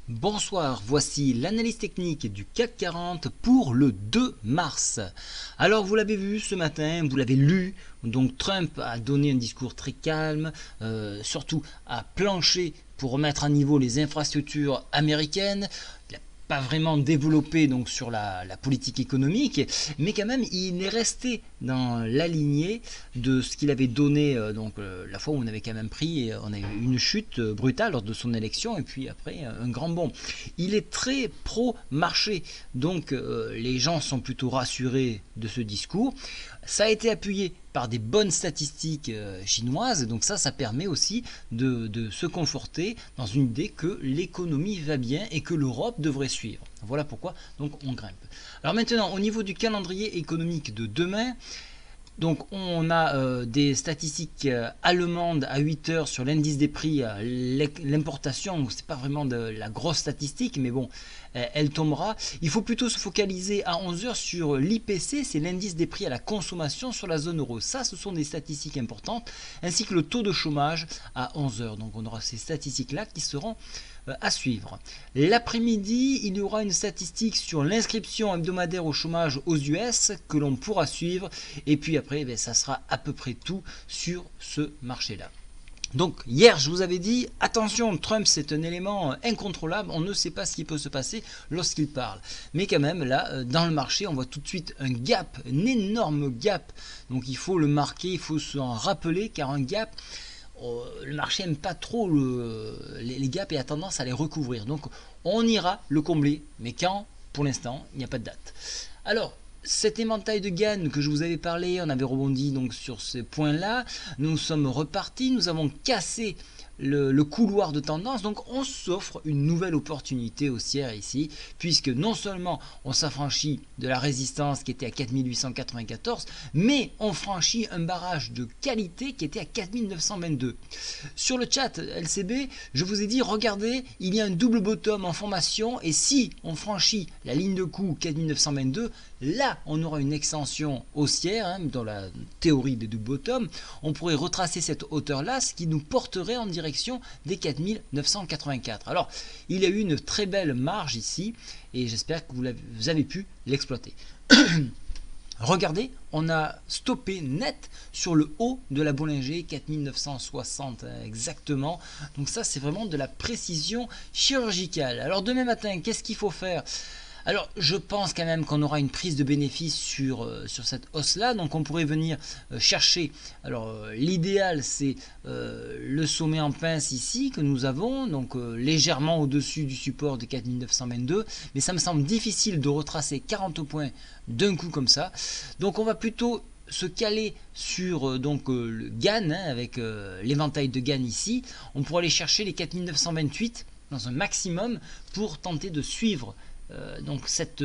Bonsoir, voici l'analyse technique du CAC 40 pour le 2 mars. Alors vous l'avez vu ce matin, vous l'avez lu, donc Trump a donné un discours très calme, surtout a planché pour remettre à niveau les infrastructures américaines. Il n'a pas vraiment développé donc sur la politique économique, mais quand même il est resté dans la lignée de ce qu'il avait donné la fois où on avait quand même pris, on a eu une chute brutale lors de son élection et puis après un grand bond. Il est très pro-marché, donc les gens sont plutôt rassurés de ce discours. Ça a été appuyé par des bonnes statistiques chinoises, donc ça permet aussi de se conforter dans une idée que l'économie va bien et que l'Europe devrait suivre. Voilà pourquoi donc on grimpe. Alors maintenant, au niveau du calendrier économique de demain, donc on a des statistiques allemandes à 8 heures sur l'indice des prix à l'importation, c'est pas vraiment de la grosse statistique, mais bon, elle tombera. Il faut plutôt se focaliser à 11 heures sur l'IPC, c'est l'indice des prix à la consommation sur la zone euro. Ça, ce sont des statistiques importantes, ainsi que le taux de chômage à 11 heures. Donc on aura ces statistiques-là qui seront à suivre. L'après-midi, il y aura une statistique sur l'inscription hebdomadaire au chômage aux US que l'on pourra suivre. Et puis après, ça sera à peu près tout sur ce marché-là. Donc hier je vous avais dit, attention, Trump c'est un élément incontrôlable, on ne sait pas ce qui peut se passer lorsqu'il parle. Mais quand même là, dans le marché, on voit tout de suite un gap, un énorme gap. Donc il faut le marquer, il faut s'en rappeler, car un gap, le marché n'aime pas trop les gaps et a tendance à les recouvrir. Donc on ira le combler, mais quand? Pour l'instant, il n'y a pas de date. Alors, cet éventail de Gann que je vous avais parlé, on avait rebondi donc sur ces points-là, nous sommes repartis, nous avons cassé le couloir de tendance, donc on s'offre une nouvelle opportunité haussière ici, puisque non seulement on s'affranchit de la résistance qui était à 4894, mais on franchit un barrage de qualité qui était à 4922. Sur le chat LCB, je vous ai dit, regardez, il y a un double bottom en formation, et si on franchit la ligne de coup 4922, là on aura une extension haussière, hein, dans la théorie des double bottom, on pourrait retracer cette hauteur là, ce qui nous porterait en direction des 4984. Alors il y a eu une très belle marge ici et j'espère que vous avez pu l'exploiter. Regardez, on a stoppé net sur le haut de la Bollinger, 4960 exactement. Donc ça, c'est vraiment de la précision chirurgicale. Alors demain matin, qu'est-ce qu'il faut faire ? Alors je pense quand même qu'on aura une prise de bénéfice sur cette hausse-là. Donc on pourrait venir chercher, alors l'idéal c'est le sommet en pince ici que nous avons, donc légèrement au-dessus du support de 4922. Mais ça me semble difficile de retracer 40 points d'un coup comme ça. Donc on va plutôt se caler sur le Gann, hein, avec l'éventail de Gann ici. On pourra aller chercher les 4928 dans un maximum pour tenter de suivre donc cette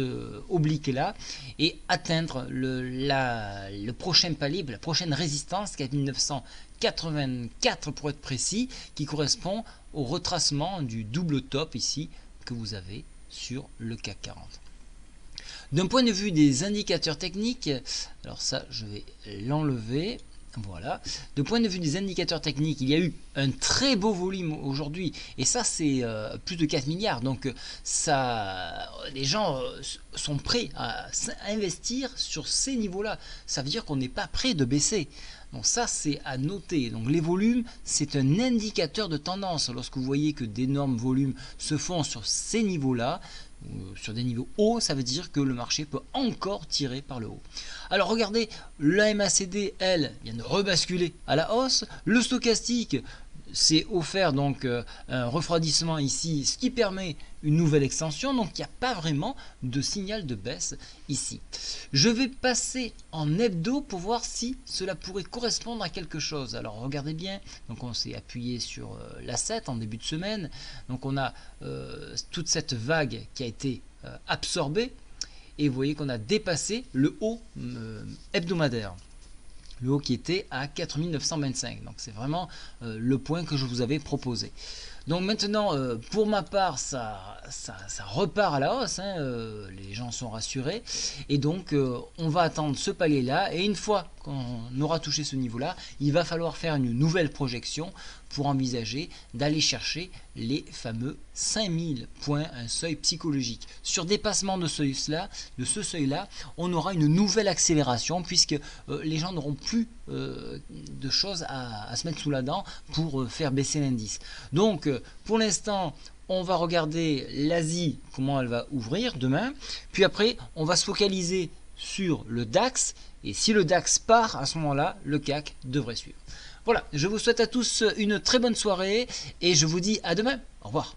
oblique là et atteindre le prochain palier, la prochaine résistance 4984 pour être précis, qui correspond au retracement du double top ici que vous avez sur le CAC 40. D'un point de vue des indicateurs techniques, alors ça je vais l'enlever. Voilà. De point de vue des indicateurs techniques, il y a eu un très beau volume aujourd'hui et ça c'est plus de 4 milliards. Donc ça, les gens sont prêts à investir sur ces niveaux-là. Ça veut dire qu'on n'est pas prêt de baisser. Donc ça c'est à noter. Donc les volumes, c'est un indicateur de tendance. Lorsque vous voyez que d'énormes volumes se font sur ces niveaux-là, sur des niveaux hauts, ça veut dire que le marché peut encore tirer par le haut. Alors regardez, la MACD, elle, vient de rebasculer à la hausse. Le stochastique s'est offert donc un refroidissement ici, ce qui permet une nouvelle extension. Donc il n'y a pas vraiment de signal de baisse ici. Je vais passer en hebdo pour voir si cela pourrait correspondre à quelque chose. Alors regardez bien, donc on s'est appuyé sur la 7 en début de semaine. Donc on a toute cette vague qui a été absorbée. Et vous voyez qu'on a dépassé le haut hebdomadaire. Le haut qui était à 4925. Donc c'est vraiment le point que je vous avais proposé. Donc maintenant, pour ma part, ça repart à la hausse, hein, les gens sont rassurés. Et donc, on va attendre ce palier-là. Et une fois qu'on aura touché ce niveau-là, il va falloir faire une nouvelle projection pour envisager d'aller chercher les fameux 5000 points, un seuil psychologique. Sur dépassement de ce seuil-là, on aura une nouvelle accélération puisque les gens n'auront plus de choses à se mettre sous la dent pour faire baisser l'indice. Donc pour l'instant, on va regarder l'Asie, comment elle va ouvrir demain, puis après on va se focaliser sur le DAX, et si le DAX part, à ce moment-là, le CAC devrait suivre. Voilà, je vous souhaite à tous une très bonne soirée, et je vous dis à demain. Au revoir.